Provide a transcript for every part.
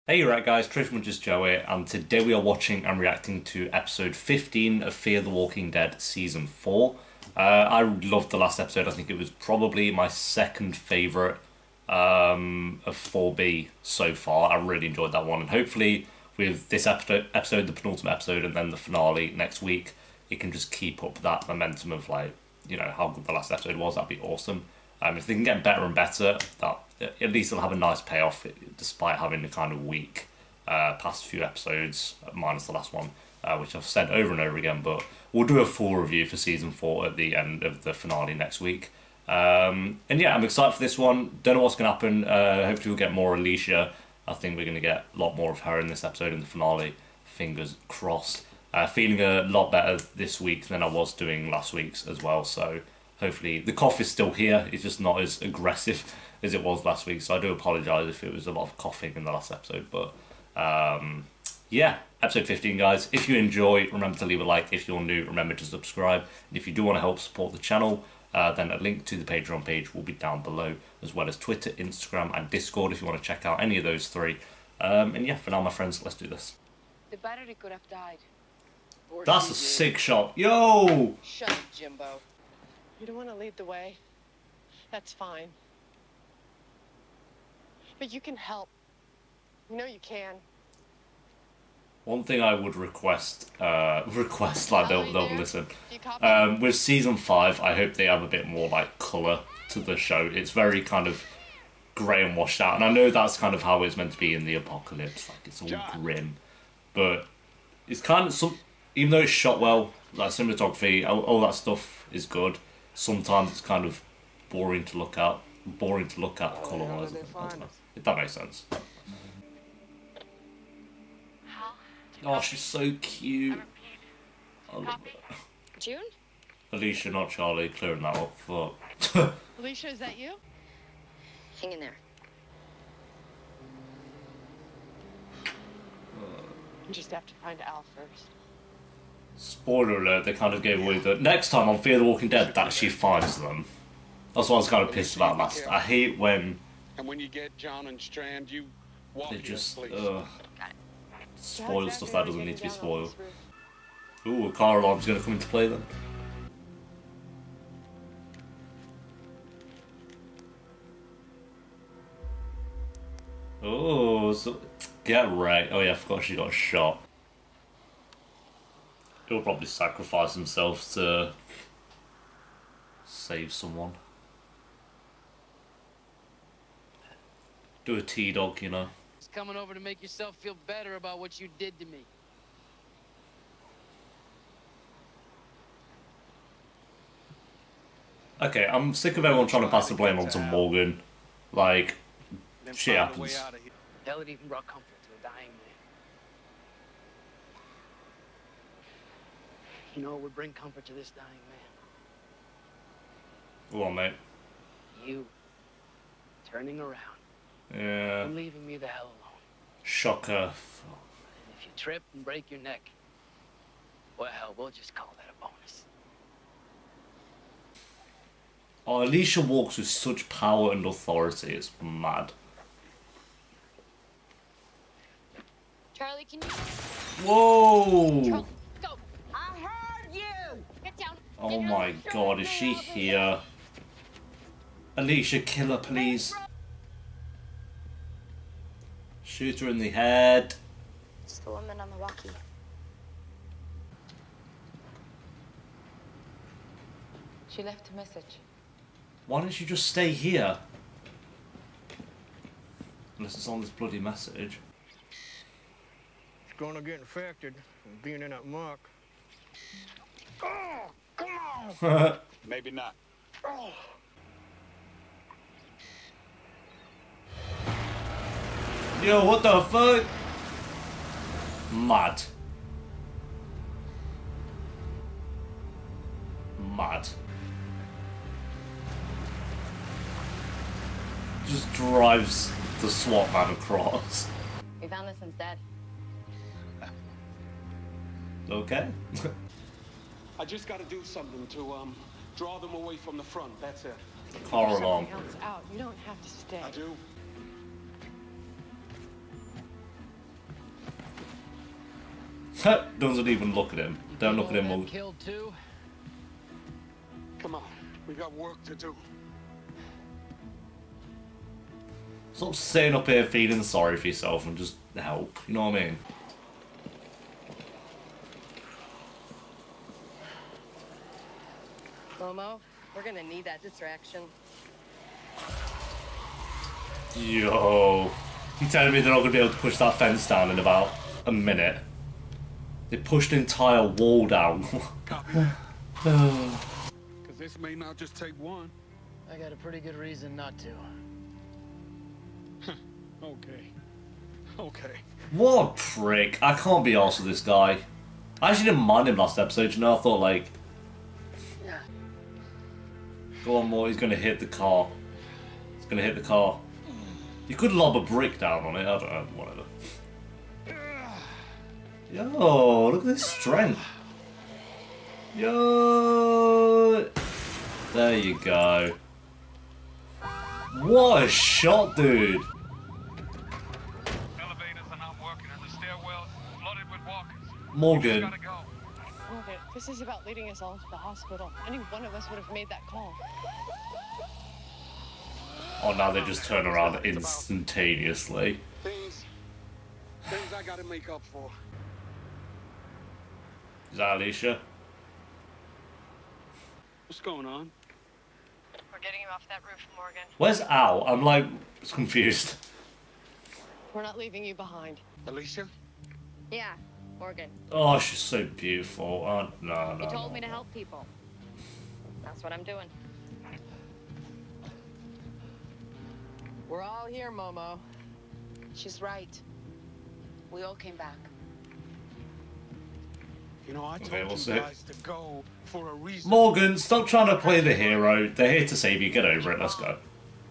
Hey, you right guys, Trishman just Joey, and today we are watching and reacting to episode 15 of Fear the Walking Dead Season 4. I loved the last episode. I think it was probably my second favourite of 4B so far. I really enjoyed that one, and hopefully with this episode, the penultimate episode, and then the finale next week, it can just keep up that momentum of how good the last episode was. That'd be awesome. If they can get better and better, that at least it'll have a nice payoff, despite having the kind of weak past few episodes, minus the last one, which I've said over and over again. But we'll do a full review for season 4 at the end of the finale next week. And yeah, I'm excited for this one. Don't know what's going to happen. Hopefully, we'll get more Alicia. I think we're going to get a lot more of her in this episode in the finale. Fingers crossed. Feeling a lot better this week than I was doing last week's as well. So hopefully the cough is still here. It's just not as aggressive as it was last week. So I do apologise if it was a lot of coughing in the last episode. But yeah, episode 15, guys. If you enjoy, remember to leave a like. If you're new, remember to subscribe. And if you do want to help support the channel, then a link to the Patreon page will be down below, as well as Twitter, Instagram, and Discord if you want to check out any of those three. And yeah, for now, my friends, let's do this. The battery could have died. That's a sick shot. Yo! Shut up, Jimbo. You don't want to lead the way. That's fine. But you can help. You know you can. One thing I would request like they'll listen. You copy? With season 5, I hope they have a bit more like colour to the show. It's very kind of grey and washed out, and I know that's kind of how it's meant to be in the apocalypse. Like it's all grim, but it's kind of even though it's shot well, like cinematography, all that stuff is good. Sometimes it's kind of boring to look at colour-wise. I don't know if that makes sense. Oh, she's so cute. I love her. June? Alicia, not Charlie, clearing that up. Fuck. Alicia, is that you? Hang in there. You just have to find Al first. Spoiler alert, they kind of gave away the next time on Fear the Walking Dead that she finds them. That's what I was kind of pissed about last. I hate when And when you get John and Strand, you walk they here, just please. spoil stuff that doesn't need to be spoiled. Ooh, a car alarm's gonna come into play then. Oh, so get wrecked. Oh yeah, I forgot she got shot. He'll probably sacrifice himself to save someone. Do a T-dog, you know. It's coming over to make yourself feel better about what you did to me. Okay, I'm sick of everyone trying to pass the blame onto Morgan. Like, Then shit find a way happens. out of here. Hell, it even brought comfort to a dying man. You know what would bring comfort to this dying man? Go on, mate. You turning around Yeah. and leaving me the hell alone. Shocker. And if you trip and break your neck, well, hell, we'll just call that a bonus. Oh, Alicia walks with such power and authority, it's mad. Charlie, can you... Whoa! Charlie, go! I heard you! Get down! Oh my god, is she here? Alicia, kill her, please. Shoot her in the head. It's the woman on the walkie. She left a message. Why don't you just stay here? Unless it's on this bloody message. It's gonna get infected from being in that muck. Oh, come on! Maybe not. Yo, what the fuck? Mad. Mad. Just drives the SWAT man across. We found this instead. Okay. I just got to do something to draw them away from the front. That's it. Car alarm. Something else out. You don't have to stay. I do. Doesn't even look at him. Don't look at him. Morgan. Killed too. Come on, we got work to do. Stop sitting up here feeling sorry for yourself and just help. You know what I mean? Momo, we're gonna need that distraction. Yo. You telling me they're not going to be able to push that fence down in about a minute? They pushed an entire wall down. Copy. Because this may not just take one. I got a pretty good reason not to. Okay. Okay. What a prick. I can't be arsed with this guy. I actually didn't mind him last episode, you know, I thought like... Go on, more, he's going to hit the car. He's going to hit the car. You could lob a brick down on it, I don't know, whatever. Yo, look at this strength. Yo! There you go. What a shot, dude! Elevators are not working and the stairwells flooded with walkers. Morgan. Gotta go. Morgan, this is about leading us all to the hospital. Any one of us would have made that call. Oh, now they just turn around instantaneously. Things I gotta make up for. Is that Alicia? What's going on? We're getting him off that roof, Morgan. Where's Al? I'm like confused. We're not leaving you behind. Alicia? Yeah, Morgan. Oh, she's so beautiful. Oh, no. You told me to help people. That's what I'm doing. We're all here, Momo. She's right. We all came back. You know, I told Okay, we'll you see. guys to go for a reason. Morgan, stop trying to play the hero. They're here to save you. Get over it. Let's go.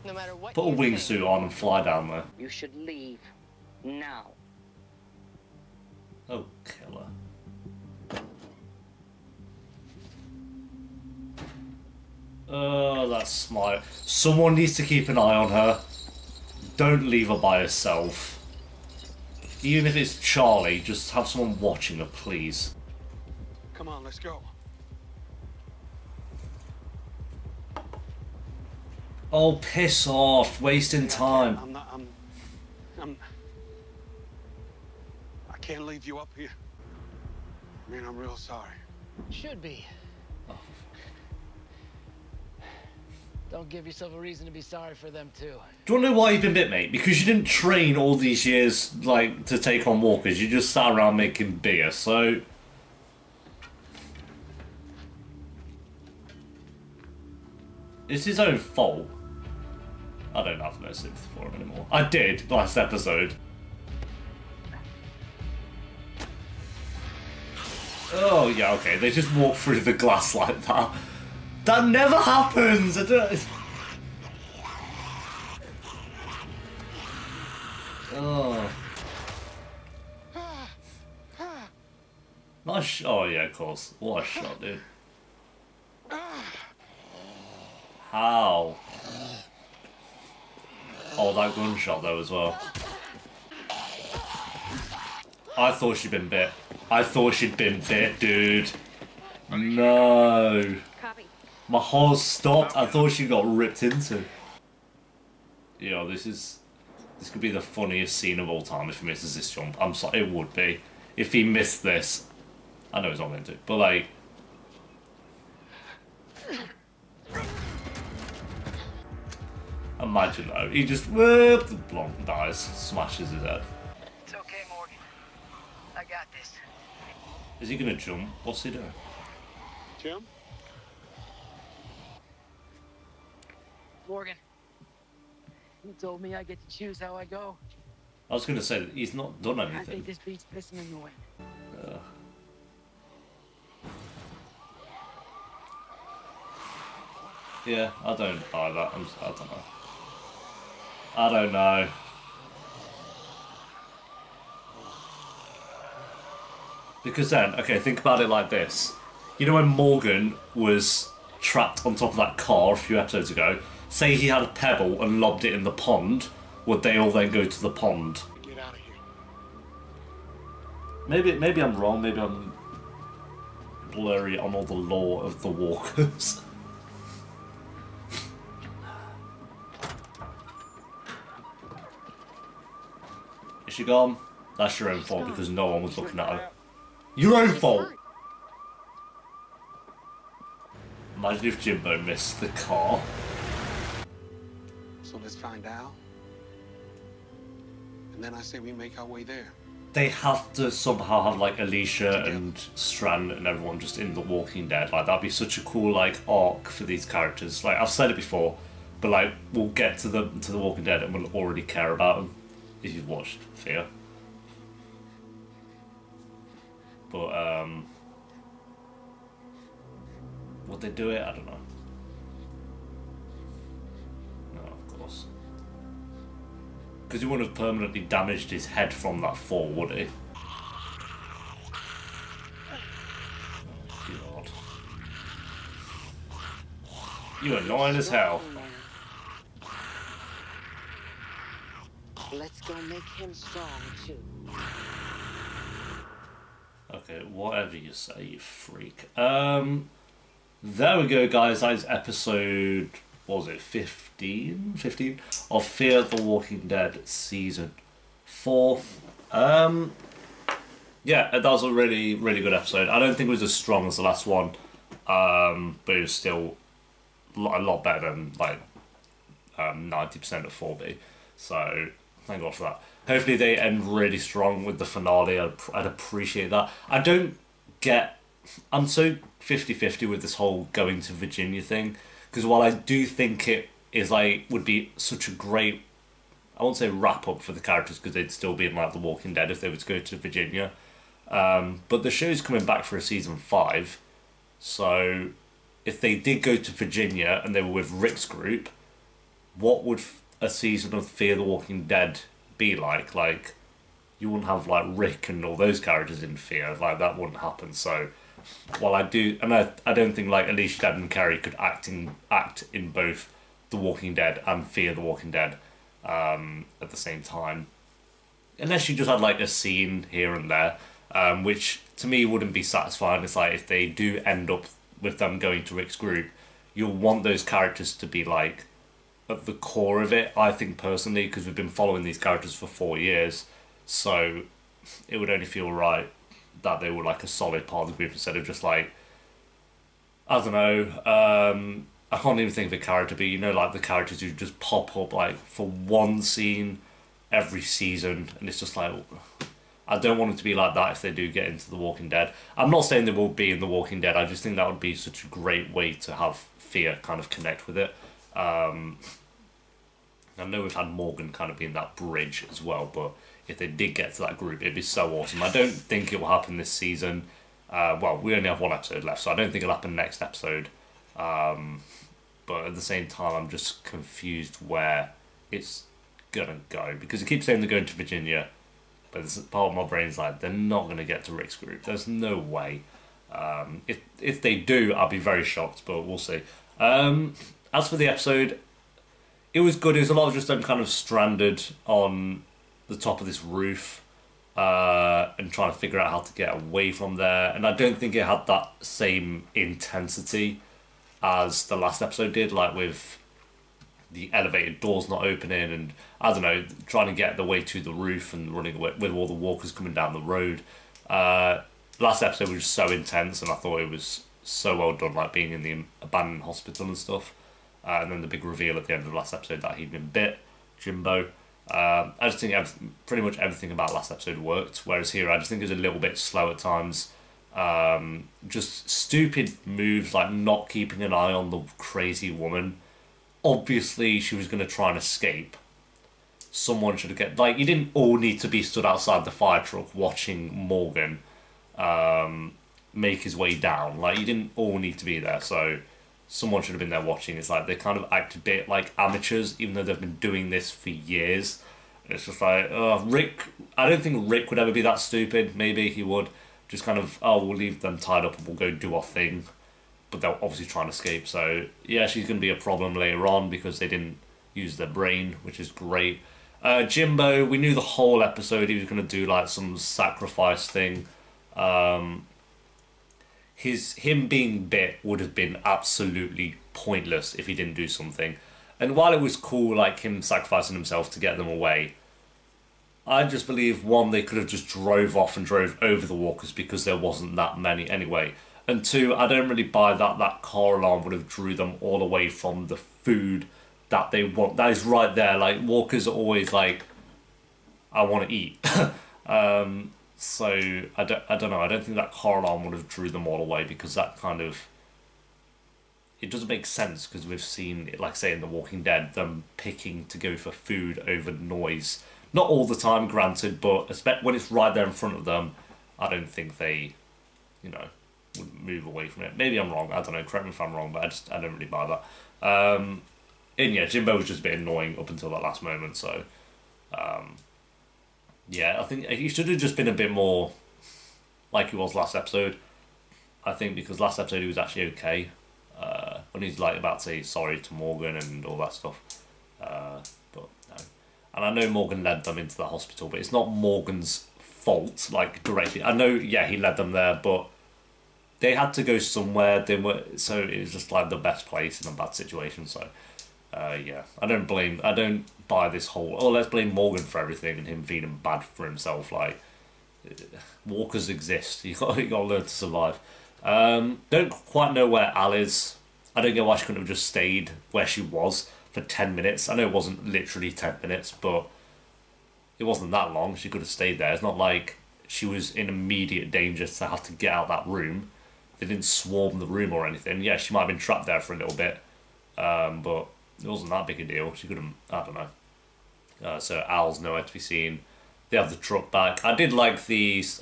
No matter what Put a you wingsuit think. on and fly down there. You should leave now. Oh, killer. Oh, that's smart. Someone needs to keep an eye on her. Don't leave her by herself. Even if it's Charlie, just have someone watching her, please. Come on, let's go. Oh, piss off. Wasting time. I can't leave you up here. I mean, I'm real sorry. Should be. Don't give yourself a reason to be sorry for them too. Do you want to know why you've been bit, mate? Because you didn't train all these years, like, to take on walkers. You just sat around making beer, so... It's his own fault. I don't have no sympathy for him anymore. I did last episode. Oh, yeah, okay. They just walk through the glass like that. That never happens! I don't... Oh. Nice oh, yeah, of course. What a shot, dude. How? Oh, that gunshot, though, as well. I thought she'd been bit. I thought she'd been bit, dude. No. Copy. My heart stopped. I thought she got ripped into. Yo, this could be the funniest scene of all time if he misses this jump. I'm sorry, it would be. If he missed this. I know he's not going to, but like... Imagine though, he just whoop, the blonde dies, smashes his head. It's okay, Morgan. I got this. Is he gonna jump? What's he doing? Jim? Morgan. You told me I get to choose how I go. I was gonna say that he's not done I think anything. this beats pissing in the wind. Yeah, I don't buy that. I don't know. I don't know. Because then, okay, think about it like this. You know when Morgan was trapped on top of that car a few episodes ago? Say he had a pebble and lobbed it in the pond, would they all then go to the pond? Get out of here. Maybe I'm wrong. Maybe I'm blurry on all the lore of the walkers. Is she gone? That's your own fault because no one was looking at her. Your own fault! Imagine if Jimbo missed the car. So let's find out. And then I say we make our way there. They have to somehow have like Alicia and Strand and everyone just in The Walking Dead. Like that'd be such a cool like arc for these characters. Like I've said it before, but like we'll get to the Walking Dead and we'll already care about them if you've watched Fear. But would they do it? I don't know. No, of course. Because he wouldn't have permanently damaged his head from that fall, would he? God. You're annoying as hell. Let's go make him strong, too. Okay, whatever you say, you freak. There we go, guys. That is episode, what was it, 15? 15? Of Fear the Walking Dead Season 4. Yeah, that was a really, really good episode. I don't think it was as strong as the last one, but it was still a lot better than, like, 90% of 4B. So, thank God for that. Hopefully they end really strong with the finale. I'd appreciate that. I don't get... I'm so 50-50 with this whole going to Virginia thing. Because while I do think it is like would be such a great... I won't say wrap-up for the characters because they'd still be in like The Walking Dead if they were to go to Virginia. But the show's coming back for a season 5. So if they did go to Virginia and they were with Rick's group, what would a season of Fear the Walking Dead be like? Like, you wouldn't have like Rick and all those characters in Fear. Like, that wouldn't happen. So while I do, and I don't think like Alicia and Carrie could act in both The Walking Dead and Fear the Walking Dead at the same time, unless you just had like a scene here and there, which to me wouldn't be satisfying. It's like if they do end up with them going to Rick's group, you'll want those characters to be like at the core of it, I think personally, because we've been following these characters for 4 years, so it would only feel right that they were like a solid part of the group instead of just like, I don't know, I can't even think of a character, but you know, like the characters who just pop up like for one scene every season, and it's just like, I don't want it to be like that if they do get into The Walking Dead. I'm not saying they will be in The Walking Dead, I just think that would be such a great way to have Fear kind of connect with it. I know we've had Morgan kind of being that bridge as well, but if they did get to that group, it'd be so awesome. I don't think it will happen this season. Well, we only have one episode left, so I don't think it'll happen next episode. But at the same time, I'm just confused where it's gonna go, because it keeps saying they're going to Virginia, but this part of my brain's like, they're not gonna get to Rick's group. There's no way. If they do, I'll be very shocked, but we'll see. As for the episode, it was good. It was a lot of just them kind of stranded on the top of this roof and trying to figure out how to get away from there. And I don't think it had that same intensity as the last episode did, like with the elevated doors not opening and, I don't know, trying to get the way to the roof and running away with all the walkers coming down the road. Last episode was so intense, and I thought it was so well done, like being in the abandoned hospital and stuff. And then the big reveal at the end of the last episode that he'd been bit, Jimbo. I just think pretty much everything about last episode worked, whereas here I just think it was a little bit slow at times. Just stupid moves, like not keeping an eye on the crazy woman. Obviously, she was going to try and escape. Someone should have get, like, you didn't all need to be stood outside the fire truck watching Morgan make his way down. Like, you didn't all need to be there, so someone should have been there watching. It's like they kind of act a bit like amateurs, even though they've been doing this for years. It's just like, Rick, I don't think Rick would ever be that stupid. Maybe he would. Just kind of, we'll leave them tied up and we'll go do our thing. But they'll obviously try and escape. So, yeah, she's going to be a problem later on because they didn't use their brain, which is great. Jimbo, we knew the whole episode he was going to do like some sacrifice thing. Him being bit would have been absolutely pointless if he didn't do something. And while it was cool, like him sacrificing himself to get them away, I just believe, one, they could have just drove off and drove over the walkers because there wasn't that many anyway. And two, I don't really buy that car alarm would have drew them all away from the food that they want. That is right there. Like, walkers are always like, I want to eat. So I don't know. I don't think that car alarm would have drew them all away, because that kind of, it doesn't make sense, because we've seen it, like say in The Walking Dead, them picking to go for food over noise. Not all the time, granted, but when it's right there in front of them, I don't think they, would move away from it. Maybe I'm wrong. I don't know. Correct me if I'm wrong, but I don't really buy that. And yeah, Jimbo was just a bit annoying up until that last moment. So, yeah, I think he should have just been a bit more like he was last episode. I think because last episode he was actually okay. When he's like about to say sorry to Morgan and all that stuff. But no. And I know Morgan led them into the hospital, but it's not Morgan's fault, like directly. I know, yeah, he led them there, but they had to go somewhere. So it was just like the best place in a bad situation. So yeah, I don't buy this whole, let's blame Morgan for everything and him feeling bad for himself. Like, walkers exist. You got to learn to survive. Don't quite know where Al is. I don't get why she couldn't have just stayed where she was for 10 minutes. I know it wasn't literally 10 minutes, but it wasn't that long. She could have stayed there. It's not like she was in immediate danger to have to get out that room. They didn't swarm the room or anything. Yeah, she might have been trapped there for a little bit, but it wasn't that big a deal. She could have, I don't know. So Al's nowhere to be seen. They have the truck back. I do like this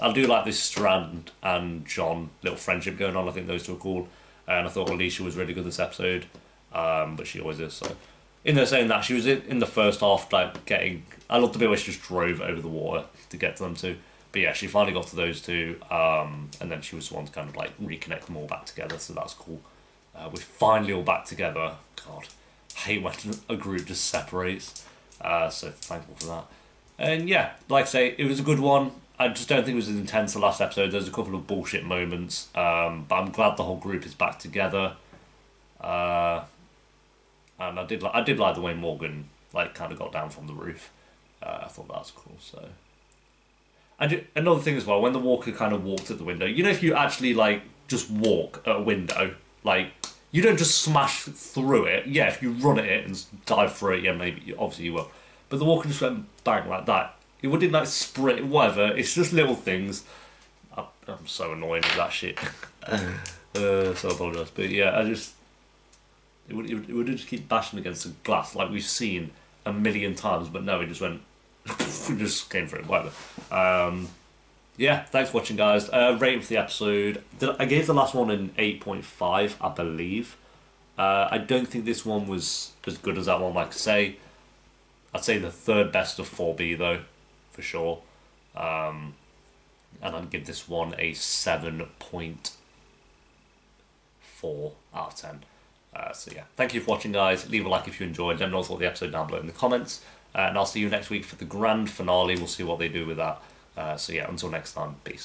Strand and John little friendship going on. I think those two are cool. And I thought Alicia was really good this episode. But she always is. So, in there saying that, she was in the first half, like I loved the bit where she just drove over the water to get to them too. But yeah, she finally got to those two, and then she was the one to kind of like reconnect them all back together. So that's cool. We're finally all back together. God, I hate when a group just separates. So thankful for that. And yeah, like I say, it was a good one. I just don't think it was as intense as the last episode. There's a couple of bullshit moments, but I'm glad the whole group is back together. And I did like the way Morgan like kind of got down from the roof. I thought that was cool. So, another thing as well, when the walker kind of walked at the window, if you actually like just walk at a window, like you don't just smash through it. Yeah, if you run at it and dive through it, yeah, maybe obviously you will. But the walker just went bang like that. It didn't like sprint, whatever. It's just little things. I'm so annoyed with that shit. So I apologise. But yeah, it would just keep bashing against the glass like we've seen a million times. But no, it just went, just came for it, whatever. Yeah, thanks for watching, guys. Rating for the episode. I gave the last one an 8.5, I believe. I don't think this one was as good as that one, like I say. I'd say the third best of 4B though, for sure. And I'd give this one a 7.4 out of 10. So yeah, thank you for watching, guys. Leave a like if you enjoyed. Let me know what the episode down below in the comments. And I'll see you next week for the grand finale. We'll see what they do with that. So yeah, until next time, peace.